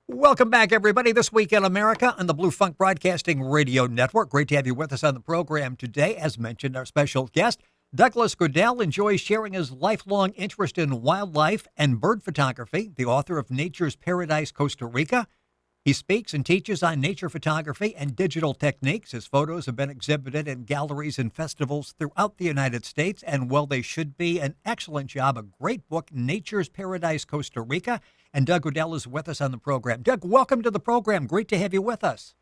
Welcome back, everybody. This Week in America on the Blue Funk Broadcasting Radio Network. Great to have you with us on the program today. As mentioned, our special guest, Douglas Goodell, enjoys sharing his lifelong interest in wildlife and bird photography, the author of Nature's Paradise, Costa Rica. He speaks and teaches on nature photography and digital techniques. His photos have been exhibited in galleries and festivals throughout the United States, and well, they should be. An excellent job, a great book, Nature's Paradise, Costa Rica. And Doug Goodell is with us on the program. Doug, welcome to the program. Great to have you with us.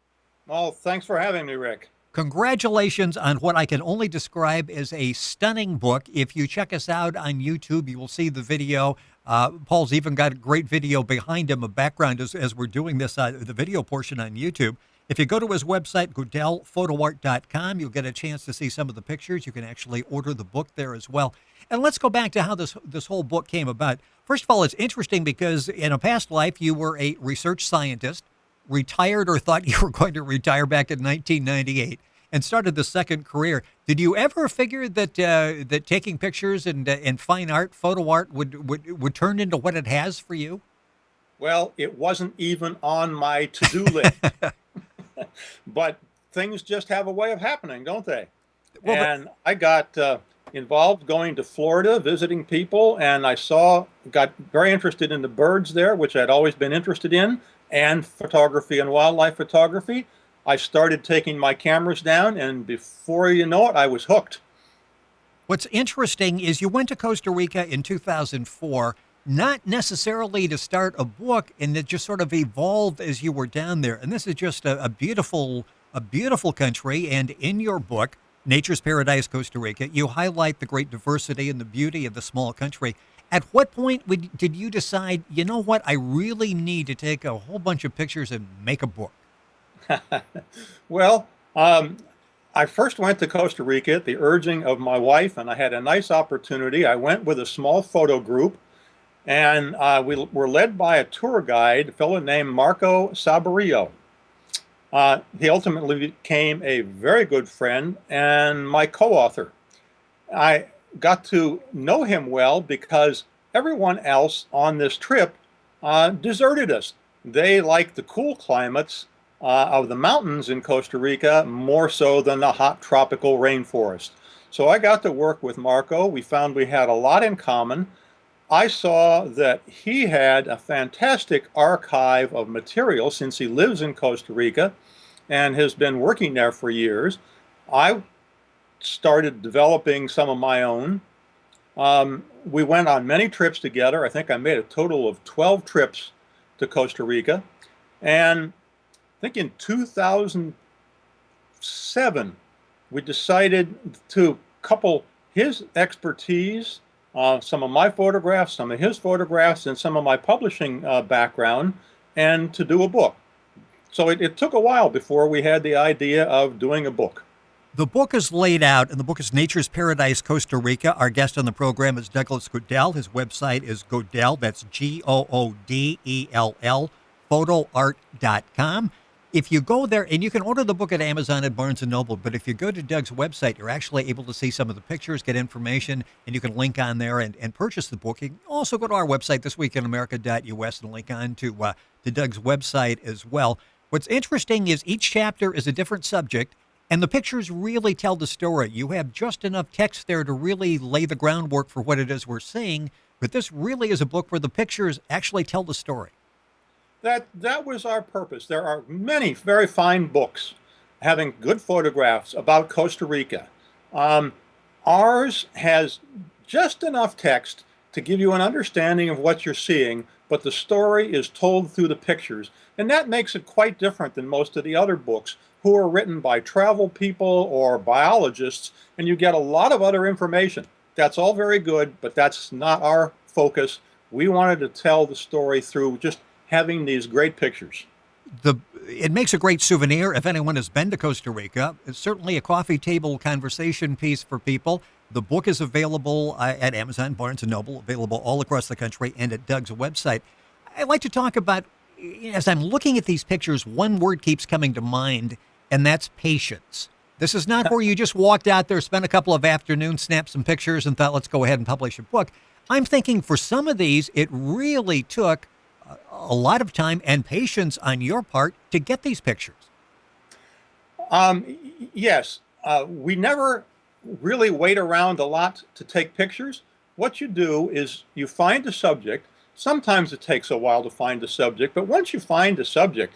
Well, thanks for having me, Rick. Congratulations on what I can only describe as a stunning book. If you check us out on YouTube, you will see the video. Paul's even got a great video behind him, a background as we're doing this, the video portion on YouTube. If you go to his website, goodellphotoart.com, you'll get a chance to see some of the pictures. You can actually order the book there as well. And let's go back to how this whole book came about. First of all, it's interesting because in a past life, you were a research scientist, retired or thought you were going to retire back in 1998, and started the second career. Did you ever figure that that taking pictures and fine art, photo art, would turn into what it has for you? Well, it wasn't even on my to-do list, but things just have a way of happening, don't they? Well, and I got involved going to Florida, visiting people, and got very interested in the birds there, which I'd always been interested in, and photography and wildlife photography. I started taking my cameras down, and before you know it, I was hooked. What's interesting is you went to Costa Rica in 2004, not necessarily to start a book, and it just sort of evolved as you were down there. And this is just a beautiful country. And in your book, Nature's Paradise, Costa Rica, you highlight the great diversity and the beauty of the small country. At what point did you decide, you know what, I really need to take a whole bunch of pictures and make a book? Well, I first went to Costa Rica at the urging of my wife, and I had a nice opportunity. I went with a small photo group, and we were led by a tour guide, a fellow named Marco Saborio. He ultimately became a very good friend and my co-author. I got to know him well because everyone else on this trip deserted us. They liked the cool climates of the mountains in Costa Rica more so than the hot tropical rainforest. So I got to work with Marco. We found we had a lot in common. I saw that he had a fantastic archive of material since he lives in Costa Rica and has been working there for years. I started developing some of my own. We went on many trips together. I think I made a total of 12 trips to Costa Rica. And I think in 2007, we decided to couple his expertise, some of my photographs, some of his photographs, and some of my publishing background, and to do a book. So it took a while before we had the idea of doing a book. The book is laid out, and the book is Nature's Paradise, Costa Rica. Our guest on the program is Douglas Goodell. His website is Goodell, that's Goodell, photoart.com. If you go there, and you can order the book at Amazon and Barnes & Noble, but if you go to Doug's website, you're actually able to see some of the pictures, get information, and you can link on there and purchase the book. You can also go to our website, thisweekinamerica.us, and link on to Doug's website as well. What's interesting is each chapter is a different subject, and the pictures really tell the story. You have just enough text there to really lay the groundwork for what it is we're seeing, but this really is a book where the pictures actually tell the story. That was our purpose. There are many very fine books having good photographs about Costa Rica. Ours has just enough text to give you an understanding of what you're seeing, but the story is told through the pictures. And that makes it quite different than most of the other books, who are written by travel people or biologists, and you get a lot of other information. That's all very good, but that's not our focus. We wanted to tell the story through just having these great pictures. It makes a great souvenir if anyone has been to Costa Rica. It's certainly a coffee table conversation piece for people. The book is available at Amazon, Barnes & Noble, available all across the country, and at Doug's website. I'd like to talk about, as I'm looking at these pictures, one word keeps coming to mind, and that's patience. This is not where you just walked out there, spent a couple of afternoons, snapped some pictures, and thought, let's go ahead and publish a book. I'm thinking for some of these, it really took a lot of time and patience on your part to get these pictures. Yes, we never really wait around a lot to take pictures. What you do is you find a subject. Sometimes it takes a while to find a subject, but once you find a subject,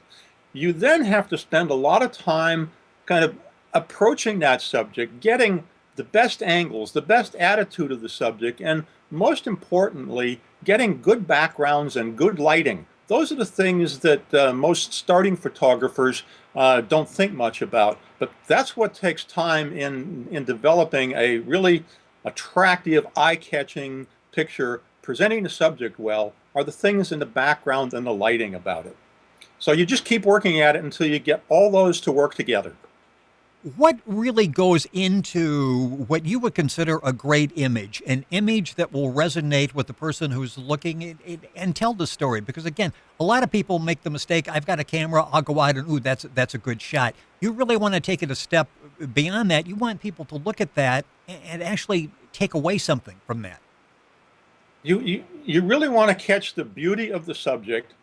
you then have to spend a lot of time kind of approaching that subject, getting the best angles, the best attitude of the subject, and most importantly, getting good backgrounds and good lighting. Those are the things that most starting photographers don't think much about. But that's what takes time in developing a really attractive, eye-catching picture, presenting the subject well, are the things in the background and the lighting about it. So you just keep working at it until you get all those to work together. What really goes into what you would consider a great image, an image that will resonate with the person who's looking and tell the story? Because again, a lot of people make the mistake, I've got a camera, I'll go out and, ooh, that's a good shot. You really want to take it a step beyond that. You want people to look at that and actually take away something from that. You really want to catch the beauty of the subject.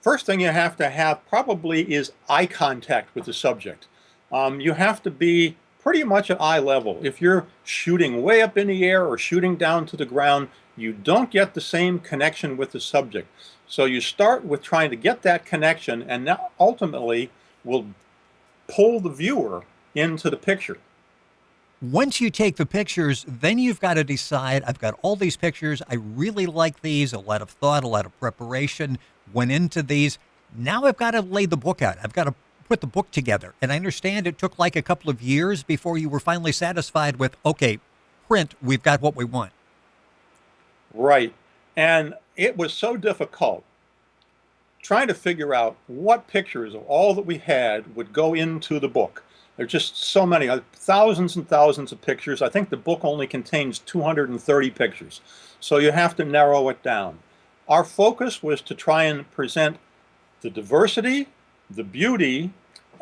First thing you have to have probably is eye contact with the subject. You have to be pretty much at eye level. If you're shooting way up in the air or shooting down to the ground, you don't get the same connection with the subject. So you start with trying to get that connection, and that ultimately will pull the viewer into the picture. Once you take the pictures, then you've got to decide, I've got all these pictures, I really like these, a lot of thought, a lot of preparation went into these. Now I've got to lay the book out. I've got to put the book together. And I understand it took like a couple of years before you were finally satisfied with, okay, print, we've got what we want. Right. And it was so difficult trying to figure out what pictures of all that we had would go into the book. There's just so many, thousands and thousands of pictures. I think the book only contains 230 pictures. So you have to narrow it down. Our focus was to try and present the diversity, the beauty,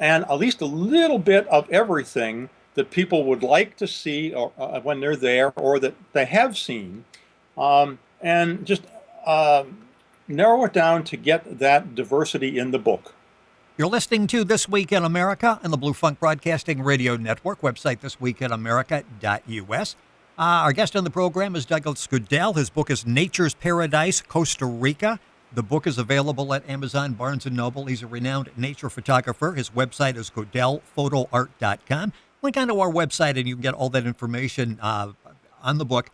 and at least a little bit of everything that people would like to see or, when they're there, or that they have seen, and just narrow it down to get that diversity in the book. You're listening to This Week in America and the Blue Funk Broadcasting Radio Network, website thisweekinamerica.us. Our guest on the program is Douglas Goodell. His book is Nature's Paradise, Costa Rica. The book is available at Amazon, Barnes & Noble. He's a renowned nature photographer. His website is goodellphotoart.com. Link onto our website and you can get all that information on the book.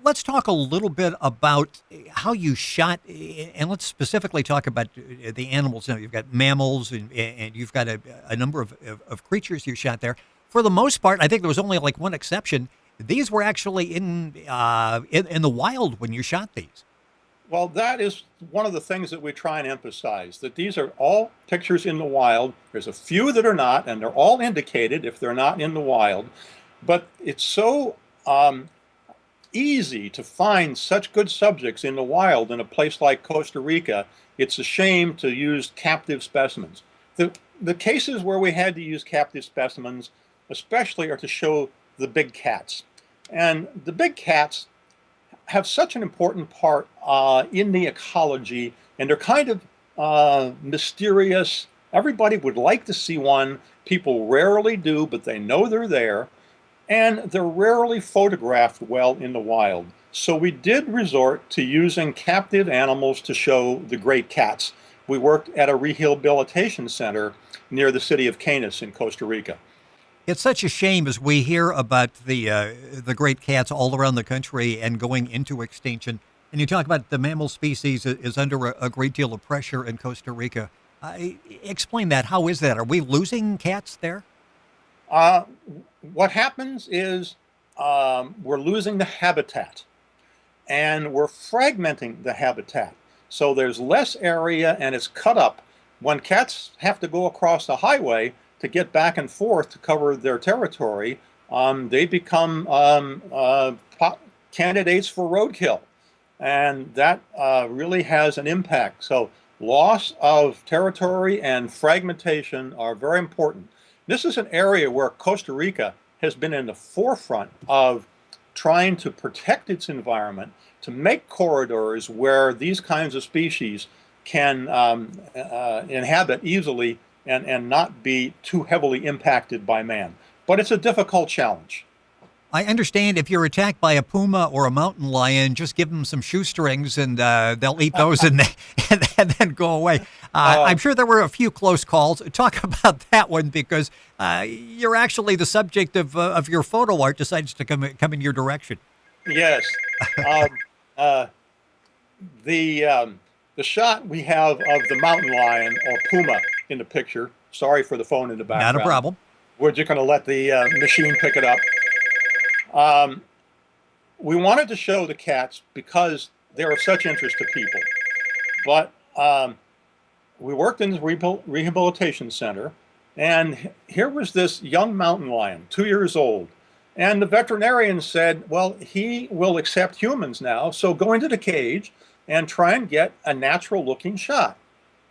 Let's talk a little bit about how you shot, and let's specifically talk about the animals. Now, you've got mammals and you've got a number of creatures you shot there. For the most part, I think there was only like one exception. These were actually in the wild when you shot these. Well, that is one of the things that we try and emphasize, that these are all pictures in the wild. There's a few that are not, and they're all indicated if they're not in the wild. But it's so easy to find such good subjects in the wild in a place like Costa Rica. It's a shame to use captive specimens. The cases where we had to use captive specimens especially are to show the big cats. And the big cats have such an important part in the ecology, and they're kind of mysterious. Everybody would like to see one. People rarely do, but they know they're there. And they're rarely photographed well in the wild. So we did resort to using captive animals to show the great cats. We worked at a rehabilitation center near the city of Canis in Costa Rica. It's such a shame as we hear about the great cats all around the country and going into extinction. And you talk about the mammal species is under a great deal of pressure in Costa Rica. Explain that. How is that? Are we losing cats there? What happens is we're losing the habitat, and we're fragmenting the habitat. So there's less area and it's cut up. When cats have to go across the highway to get back and forth to cover their territory, they become candidates for roadkill. And that really has an impact. So loss of territory and fragmentation are very important. This is an area where Costa Rica has been in the forefront of trying to protect its environment, to make corridors where these kinds of species can inhabit easily and not be too heavily impacted by man. But it's a difficult challenge. I understand if you're attacked by a puma or a mountain lion, just give them some shoestrings and they'll eat those and then go away. I'm sure there were a few close calls. Talk about that one because you're actually the subject of your photo art decides to come in your direction. Yes. The shot we have of the mountain lion or puma in the picture, sorry for the phone in the background. Not a problem. We're just going to let the machine pick it up. We wanted to show the cats because they're of such interest to people. But we worked in the rehabilitation center, and here was this young mountain lion, 2 years old. And the veterinarian said, well, he will accept humans now, so go into the cage and try and get a natural-looking shot,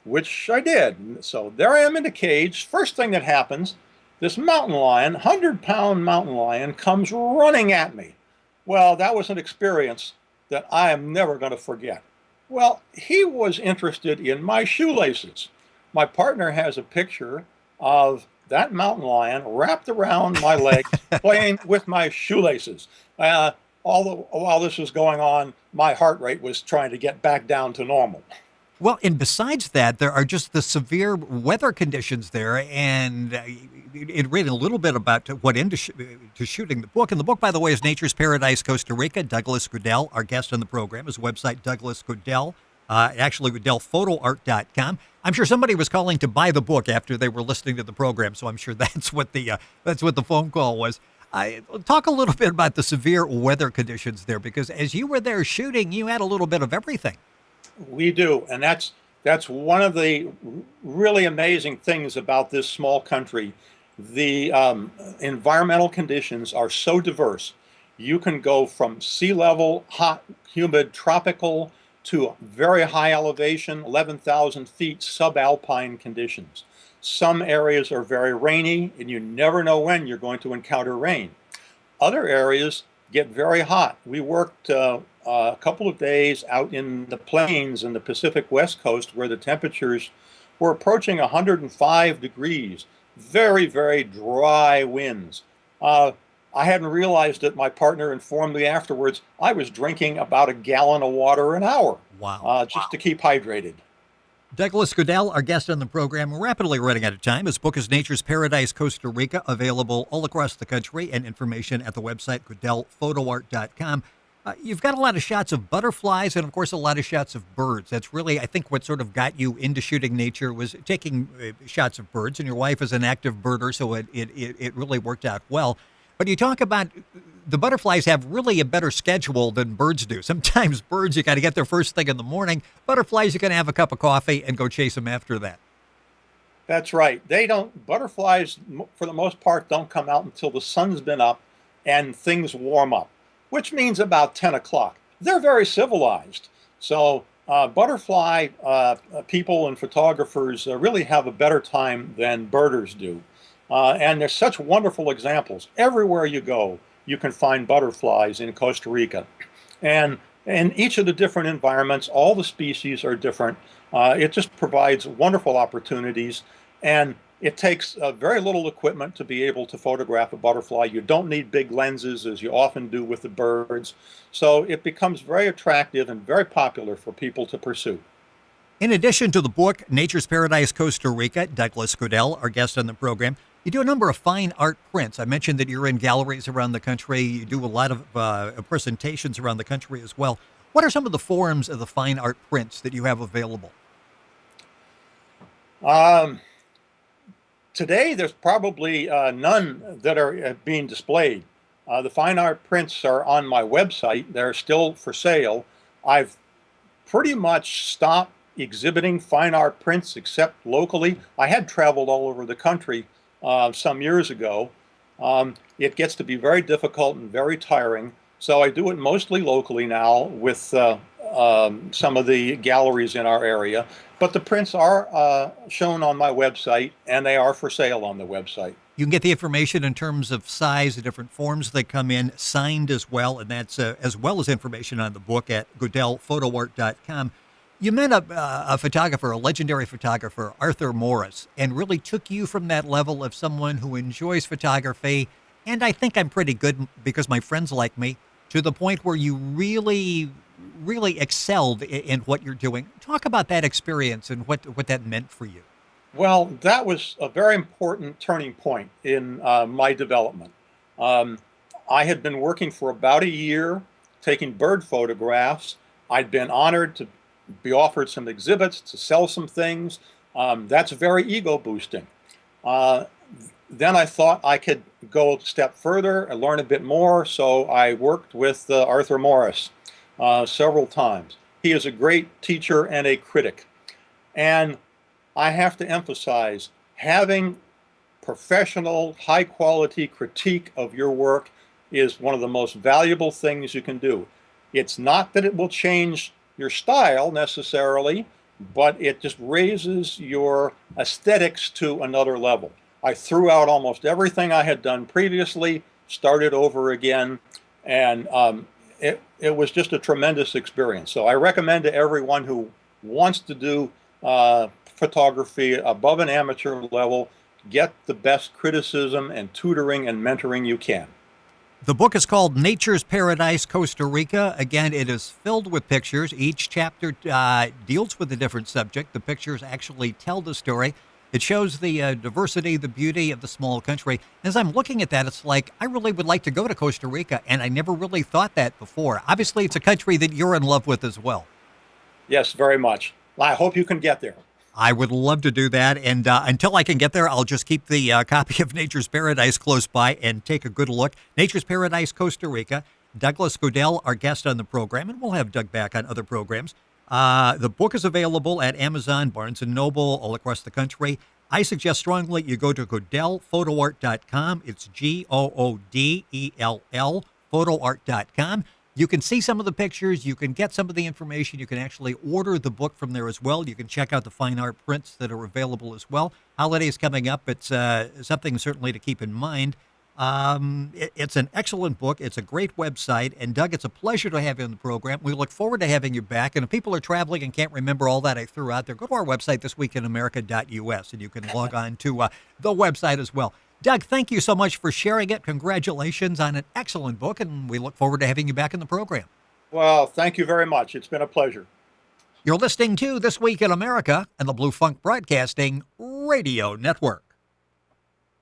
which I did. So there I am in the cage. First thing that happens, this mountain lion, 100-pound mountain lion, comes running at me. Well, that was an experience that I am never going to forget. Well, he was interested in my shoelaces. My partner has a picture of that mountain lion wrapped around my legs, playing with my shoelaces. While this was going on, my heart rate was trying to get back down to normal. Well, and besides that, there are just the severe weather conditions there, and it read a little bit about what into shooting the book. And the book, by the way, is Nature's Paradise, Costa Rica. Douglas Goodell, our guest on the program, his website, Douglas Goodell, actually GoodellPhotoArt.com. I'm sure somebody was calling to buy the book after they were listening to the program, so I'm sure that's what the phone call was. Talk a little bit about the severe weather conditions there, because as you were there shooting, you had a little bit of everything. We do, and that's one of the really amazing things about this small country. The environmental conditions are so diverse. You can go from sea level, hot, humid, tropical, to very high elevation, 11,000 feet, subalpine conditions. Some areas are very rainy, and you never know when you're going to encounter rain. Other areas get very hot. We worked a couple of days out in the plains in the Pacific West Coast where the temperatures were approaching 105 degrees. Very, very dry winds. I hadn't realized it. My partner informed me afterwards I was drinking about a gallon of water an hour. Wow. Just to keep hydrated. Douglas Goodell, our guest on the program. We're rapidly running out of time. His book is Nature's Paradise, Costa Rica, available all across the country, and information at the website GoodellPhotoArt.com. You've got a lot of shots of butterflies and, of course, a lot of shots of birds. That's really, I think, what sort of got you into shooting nature was taking shots of birds. And your wife is an active birder, so it really worked out well. But you talk about the butterflies have really a better schedule than birds do. Sometimes birds, you got to get there first thing in the morning. Butterflies, you can have a cup of coffee and go chase them after that. That's right. Butterflies, for the most part, don't come out until the sun's been up and things warm up, which means about 10 o'clock. They're very civilized. So butterfly people and photographers really have a better time than birders do. And there's such wonderful examples. Everywhere you go, you can find butterflies in Costa Rica. And in each of the different environments, all the species are different. It just provides wonderful opportunities. And it takes very little equipment to be able to photograph a butterfly. You don't need big lenses, as you often do with the birds. So it becomes very attractive and very popular for people to pursue. In addition to the book, Nature's Paradise, Costa Rica, Douglas Goodell, our guest on the program, you do a number of fine art prints. I mentioned that you're in galleries around the country. You do a lot of presentations around the country as well. What are some of the forms of the fine art prints that you have available? Today, there's probably none that are being displayed. The fine art prints are on my website. They're still for sale. I've pretty much stopped exhibiting fine art prints except locally. I had traveled all over the country some years ago. It gets to be very difficult and very tiring, so I do it mostly locally now with some of the galleries in our area. But the prints are shown on my website, and they are for sale on the website. You can get the information in terms of size, the different forms they come in, signed as well, and that's as well as information on the book at GoodellPhotoArt.com. You met a photographer, a legendary photographer, Arthur Morris, and really took you from that level of someone who enjoys photography, and I think I'm pretty good because my friends like me, to the point where you really excelled in what you're doing. Talk about that experience and what that meant for you. Well, that was a very important turning point in my development. Um, I had been working for about a year taking bird photographs. I'd been honored to be offered some exhibits, to sell some things. That's very ego boosting. Uh, then I thought I could go a step further and learn a bit more, so I worked with Arthur Morris several times. He is a great teacher and a critic. And I have to emphasize having professional, high quality critique of your work is one of the most valuable things you can do. It's not that it will change your style necessarily, but it just raises your aesthetics to another level. I threw out almost everything I had done previously, started over again, and it was just a tremendous experience. So I recommend to everyone who wants to do photography above an amateur level, get the best criticism and tutoring and mentoring you can. The book is called Nature's Paradise, Costa Rica. Again, it is filled with pictures. Each chapter deals with a different subject. The pictures actually tell the story. It shows the diversity, the beauty of the small country. As I'm looking at that, it's like, I really would like to go to Costa Rica, and I never really thought that before. Obviously, it's a country that you're in love with as well. Yes, very much. I hope you can get there. I would love to do that. And until I can get there, I'll just keep the copy of Nature's Paradise close by and take a good look. Nature's Paradise, Costa Rica. Douglas Goodell, our guest on the program, and we'll have Doug back on other programs. The book is available at Amazon, Barnes & Noble, all across the country. I suggest strongly you go to GoodellPhotoArt.com. It's GOODELL, photoart.com. You can see some of the pictures. You can get some of the information. You can actually order the book from there as well. You can check out the fine art prints that are available as well. Holidays coming up. It's something certainly to keep in mind. It's an excellent book. It's a great website. And Doug, it's a pleasure to have you on the program. We look forward to having you back. And if people are traveling and can't remember all that I threw out there, go to our website, thisweekinamerica.us, and you can log on to the website as well. Doug, thank you so much for sharing it. Congratulations on an excellent book, and we look forward to having you back in the program. Well, thank you very much. It's been a pleasure. You're listening to This Week in America and the Blue Funk Broadcasting Radio Network.